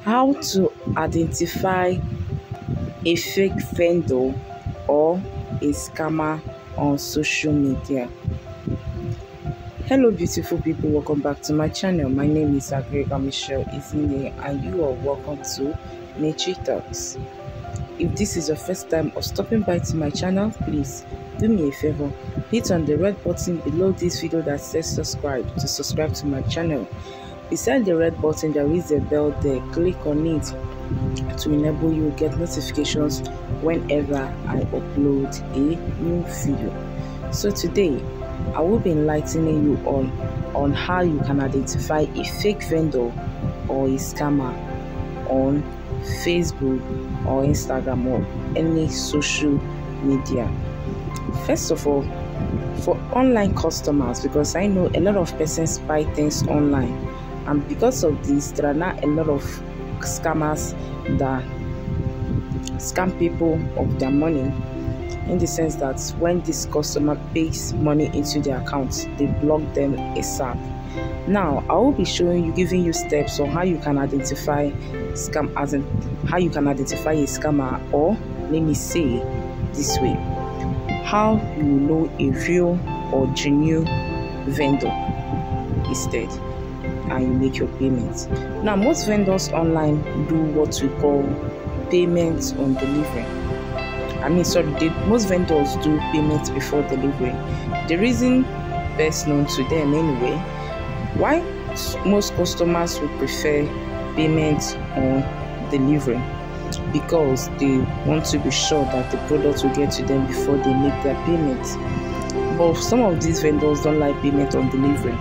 How to identify a fake vendor or a scammer on social media. Hello beautiful people, welcome back to my channel. My name is Agrega Michelle Izine and you are welcome to Nature Talks. If this is your first time of stopping by to my channel, please do me a favor, hit on the red button below this video that says subscribe to subscribe to my channel. Beside the red button there is a bell there. Click on it to enable you get notifications whenever I upload a new video. So today I will be enlightening you on how you can identify a fake vendor or a scammer on Facebook or Instagram or any social media. First of all, for online customers, because I know a lot of persons buy things online, and because of this there are not a lot of scammers that scam people of their money, in the sense that when this customer pays money into their account, they block them ASAP. Now I will be giving you steps on how you can identify scam, as in how you can identify a scammer, or let me say this way, how you know a real or genuine vendor instead, and you make your payments. Now most vendors online do what we call payments on delivery. Most vendors do payments before delivery. The reason best known to them anyway, why most customers would prefer payments on delivery, because they want to be sure that the product will get to them before they make their payments. But some of these vendors don't like payment on delivery.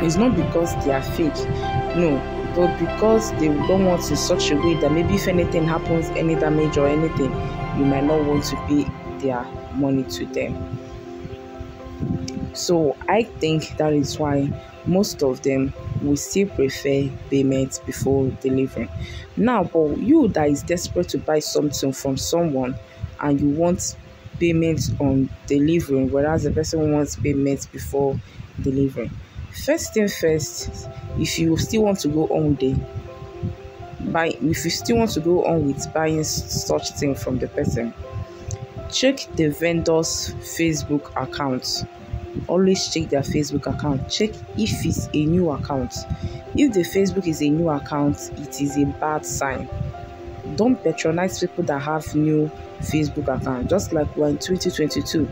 It's not because they are fake, no, but because they don't want in such a way that maybe if anything happens, any damage or anything, you might not want to pay their money to them. So I think that is why most of them will still prefer payments before delivery. Now, but you that is desperate to buy something from someone and you want payments on delivery, whereas the person wants payments before delivery, first thing first, if you still want to go on with buying such thing from the person, check the vendor's Facebook account. Always check their Facebook account. Check if it's a new account. If the Facebook is a new account, it is a bad sign. Don't patronize people that have new Facebook account. Just like we're in 2022,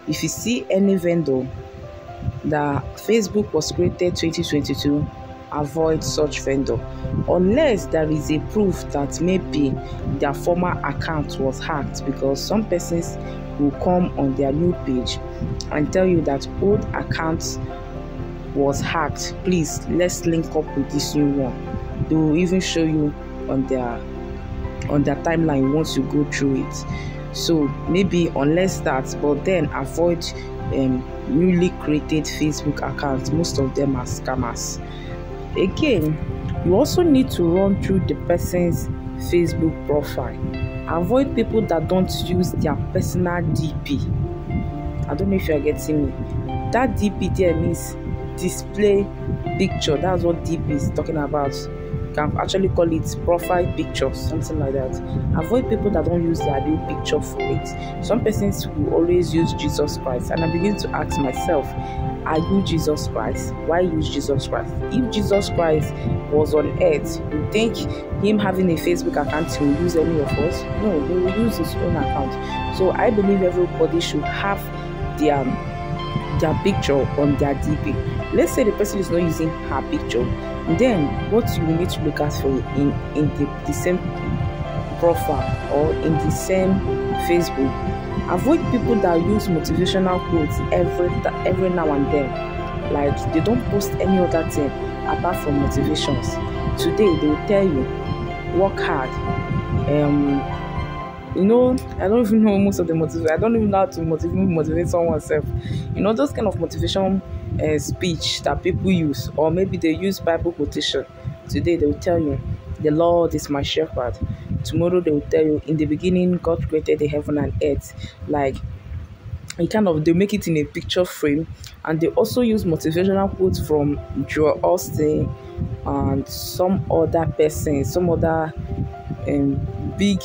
if you see any vendor that Facebook was created 2022, avoid such vendor, unless there is a proof that maybe their former account was hacked, because some persons will come on their new page and tell you that old account was hacked, please let's link up with this new one. They will even show you on their timeline once you go through it. So maybe unless that, but then avoid newly created Facebook accounts. Most of them are scammers. Again, you also need to run through the person's Facebook profile. Avoid people that don't use their personal DP. I don't know if you are getting me. That DP there means display picture. That's what DP is talking about. You can actually call it profile picture, something like that. Avoid people that don't use their real picture for it. Some persons will always use Jesus Christ, and I begin to ask myself, are you Jesus Christ? Why use Jesus Christ? If Jesus Christ was on earth, you think him having a Facebook account will use any of us? No, he will use his own account. So I believe everybody should have their picture on their DP. Let's say the person is not using her picture, then what you need to look at for in the same profile or in the same Facebook. Avoid people that use motivational quotes every now and then. Like, they don't post any other thing apart from motivations. Today they will tell you, work hard. I don't even know most of the motivation. I don't even know how to motivate someone self. Those kind of motivation speech that people use, or maybe they use Bible quotation. Today they will tell you, the Lord is my shepherd. Tomorrow they will tell you, in the beginning God created the heaven and earth. Like, they make it in a picture frame, and they also use motivational quotes from Joel Austin, and some other person, some other big,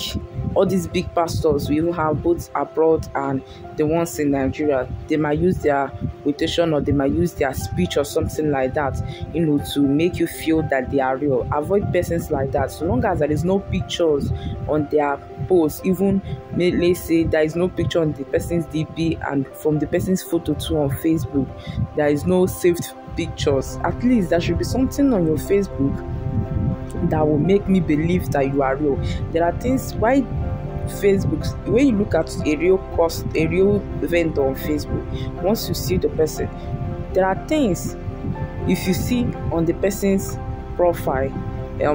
all these big pastors we even have both abroad and the ones in Nigeria, they might use their quotation or they might use their speech or something like that, to make you feel that they are real. Avoid persons like that. So long as there is no pictures on their posts, even let's say there is no picture on the person's DP and from the person's photo too on Facebook, there is no saved pictures, at least there should be something on your Facebook that will make me believe that you are real. There are things why Facebook, when you look at a real vendor on Facebook, once you see the person, there are things if you see on the person's profile,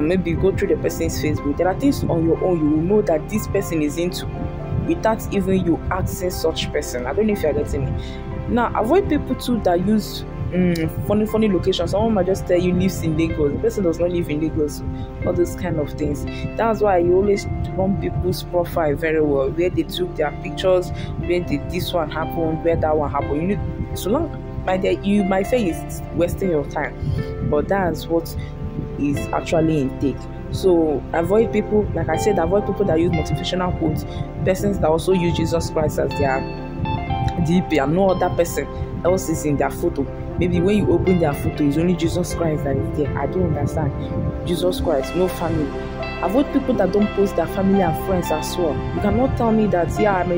maybe you go through the person's Facebook, there are things on your own you will know that this person is into without even you asking such person. I don't know if you're getting me. Now avoid people too that use funny locations. Someone might just tell you lives in Lagos, the person does not live in Lagos, all those kind of things. That's why you always run people's profile very well, where they took their pictures, where this one happened, where that one happened. So long you might say it's wasting your time, but that's what is actually in take. So avoid people, like I said, avoid people that use motivational quotes, persons that also use Jesus Christ as their DP and no other person else is in their photo. Maybe when you open their photo, it's only Jesus Christ that is there. I don't understand. Jesus Christ, no family. Avoid people that don't post their family and friends as well. You cannot tell me that, yeah, I'm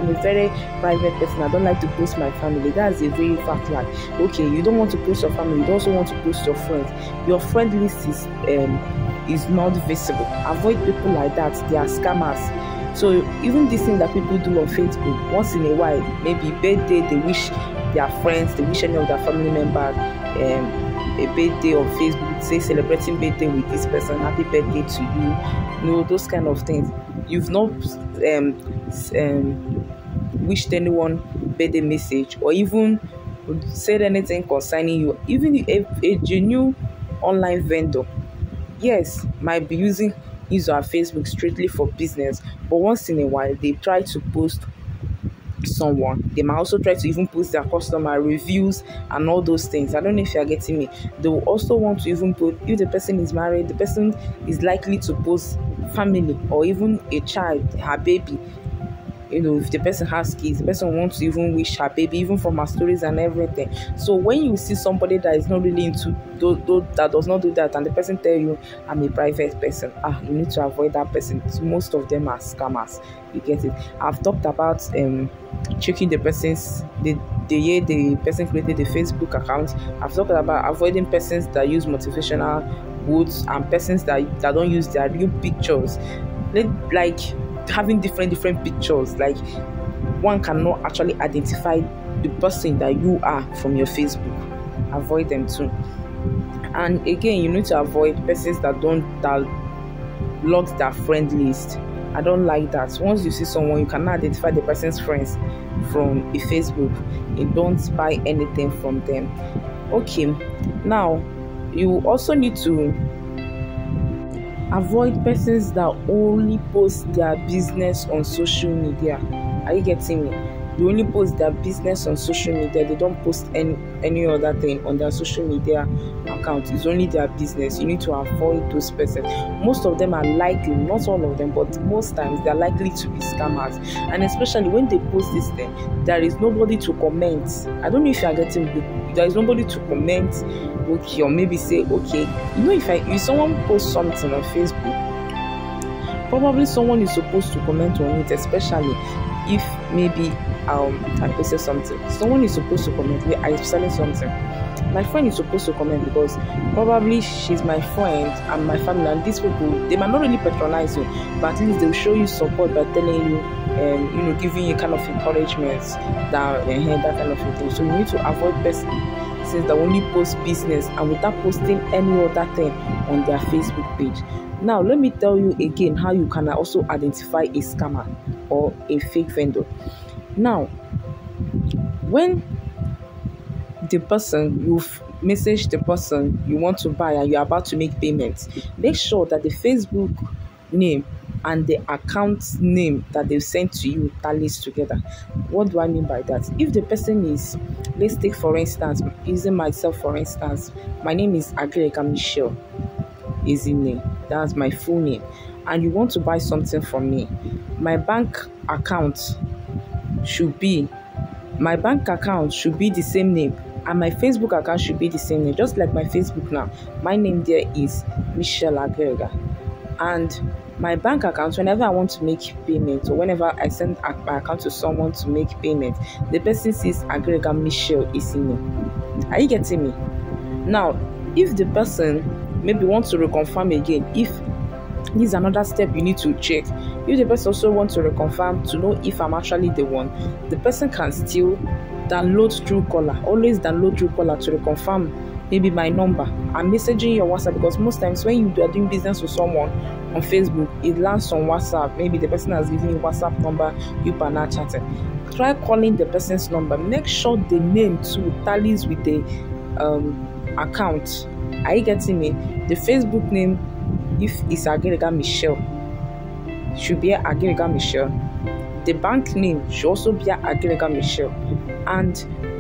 a very private person, I don't like to post my family. That's a very fact lie. Okay, you don't want to post your family, you also want to post your friends. Your friend list is not visible. Avoid people like that. They are scammers. So even this thing that people do on Facebook, once in a while, maybe birthday, they wish their friends, they wish any of their family members a birthday on Facebook, say celebrating birthday with this person, happy birthday to you, those kind of things. You've not wished anyone birthday message or even said anything concerning you. Even a genuine online vendor, yes, might be using his or her Facebook strictly for business, but once in a while they try to post someone. They might also try to even post their customer reviews and all those things. I don't know if you're getting me. They will also want to even put, if the person is married, the person is likely to post family or even a child, her baby. If the person has kids, the person wants to even wish her baby, even from her stories and everything. So when you see somebody that is not really into that does not do that, and the person tell you, I'm a private person, you need to avoid that person. Most of them are scammers. You get it? I've talked about checking the person's the year the person created the Facebook account. I've talked about avoiding persons that use motivational quotes and persons that don't use their real pictures. Like having different pictures, like one cannot actually identify the person that you are from your Facebook. Avoid them too. And again, you need to avoid persons that log their friend list. I don't like that. Once you see someone, you cannot identify the person's friends from a Facebook, you don't buy anything from them. Okay, now you also need to avoid persons that only post their business on social media. Are you getting me? They only post their business on social media. They don't post any other thing on their social media account. It's only their business. You need to avoid those persons. Most of them are likely, not all of them, but most times they are likely to be scammers. And especially when they post this thing, there is nobody to comment. I don't know if you are getting me. There is nobody to comment, okay, or maybe say, okay, if someone posts something on Facebook, probably someone is supposed to comment on it, especially if maybe I posted something. Someone is supposed to comment. I'm selling something. My friend is supposed to comment because probably she's my friend and my family, and these people, they might not really patronize you, but at least they'll show you support by telling you, giving you kind of encouragement, that kind of thing. So you need to avoid persons that only post business and without posting any other thing on their Facebook page. Now, let me tell you again how you can also identify a scammer or a fake vendor. Now, when the person, you've messaged the person you want to buy and you're about to make payments, make sure that the Facebook name and the account name that they've sent to you tallies together. What do I mean by that? If the person is, let's take for instance, using myself for instance, my name is Agirega Michelle Ezinne, that's my full name, and you want to buy something from me, my bank account should be the same name, and my Facebook account should be the same name. Just like my Facebook now, my name there is Michelle Agirega, and my bank account, whenever I want to make payment or whenever I send my account to someone to make payment, the person sees Agirega Michelle Ezinne. Are you getting me? Now, if the person maybe wants to reconfirm again, if this is another step you need to check. If the person also wants to reconfirm to know if I'm actually the one, the person can still download Truecaller. Always download Truecaller to reconfirm maybe my number. I'm messaging your WhatsApp, because most times when you are doing business with someone on Facebook, it lands on WhatsApp. Maybe the person has given you WhatsApp number, you are now chatting. Try calling the person's number. Make sure the name too tallies with the account. Are you getting me? The Facebook name, if it's Agirega Michelle, should be Agirega Michelle. The bank name should also be Agirega Michelle. And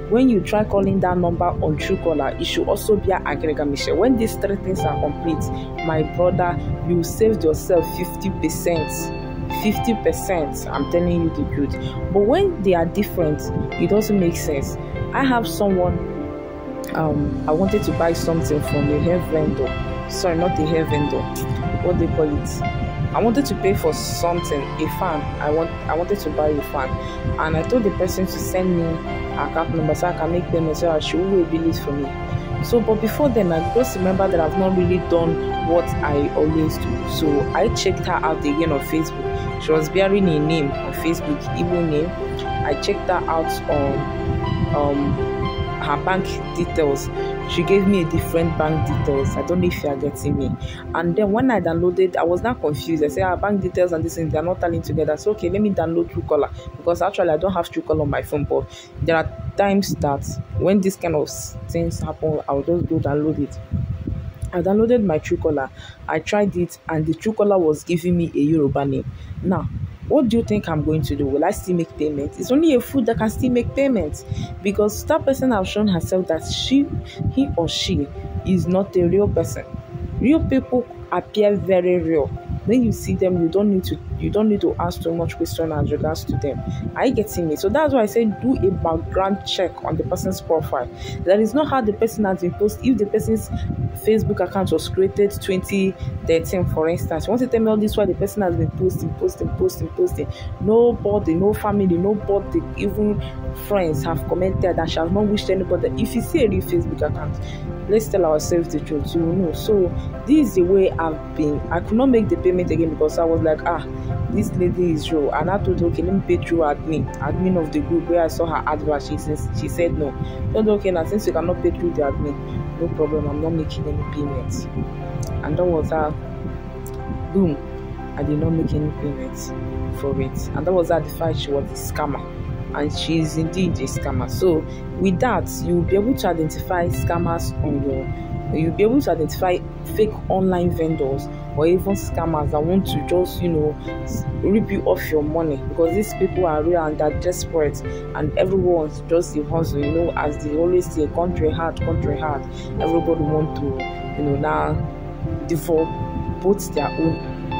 when you try calling that number on Truecaller, it should also be Agirega Michelle. When these three things are complete, my brother, you saved yourself 50%. 50%. I'm telling you the truth. But when they are different, it doesn't make sense. I have someone, I wanted to buy something from a hair vendor. Sorry, not a hair vendor. What they call it? I wanted to pay for something, a fan. I wanted to buy a fan, and I told the person to send me her account number so I can make payment, so she will be late for me. So, but before then, I just remember that I've not really done what I always do. So I checked her out again on Facebook. She was bearing a name on Facebook, Igbo name. I checked her out on her bank details. She gave me a different bank details. I don't know if you are getting me. And then when I downloaded, I was not confused. I said, our bank details and this thing, they're not tallying together. So okay, let me download Truecaller, because actually I don't have Truecaller on my phone. But there are times that when this kind of things happen, I'll just go download it. I downloaded my Truecaller. I tried it, and the Truecaller was giving me a Yoruba name. Now, what do you think I'm going to do? Will I still make payments? It's only a fool that can still make payments, because that person has shown herself that he or she is not a real person. Real people appear very real. When you see them, you don't need to ask too much question as regards to them. Are you getting me? So that's why I said do a background check on the person's profile. That is not how the person has been posted. If the person's Facebook account was created 2013, for instance, you want to tell me all this while the person has been posting. Nobody, no family, nobody, even friends have commented that she has not wished anybody. If you see a real Facebook account, let's tell ourselves the truth. You know. So this is the way I've been. I could not make the payment again because I was like, this lady is real. And I told her, okay, let me pay through admin of the group where I saw her advert. She said no. Told her, okay, now since you cannot pay through the admin, no problem, I'm not making any payments. And that was how, boom, I did not make any payments for it. And that was how the fact she was a scammer. And she is indeed a scammer. So with that, you'll be able to identify scammers you'll be able to identify fake online vendors or even scammers that want to just, rip you off your money, because these people are real and they're desperate, and everyone's just a hustle, as they always say, country hard. Everybody want to, now develop both their own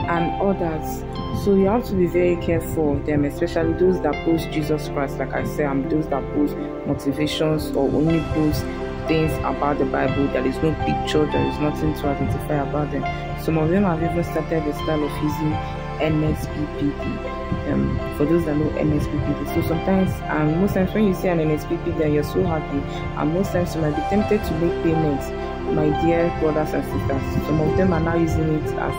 and others. So you have to be very careful of them, especially those that post Jesus Christ. Like I said, those that post motivations or only post things about the Bible. There is no picture, there is nothing to identify about them. Some of them have even started the style of using NSPPD. For those that know NSPPD, so sometimes most times when you see an NSPPD, then you're so happy, and most times you might be tempted to make payments. My dear brothers and sisters, some of them are now using it as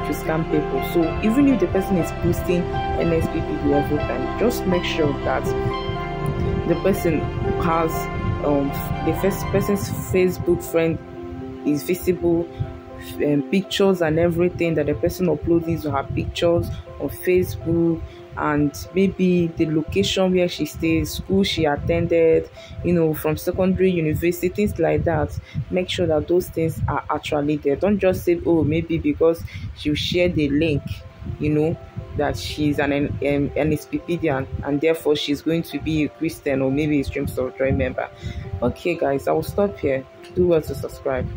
to scam people. So even if the person is posting NSPPD every time, just make sure that the person has the first person's Facebook friend is visible pictures and everything that the person uploading to her pictures on Facebook, and maybe the location where she stays, school she attended, from secondary, university, things like that. Make sure that those things are actually there. Don't just say, oh, maybe because she shared the link, that she's an NSPPD and therefore she's going to be a Christian or maybe a Streams of Joy member. Okay, guys, I will stop here. Do well to subscribe.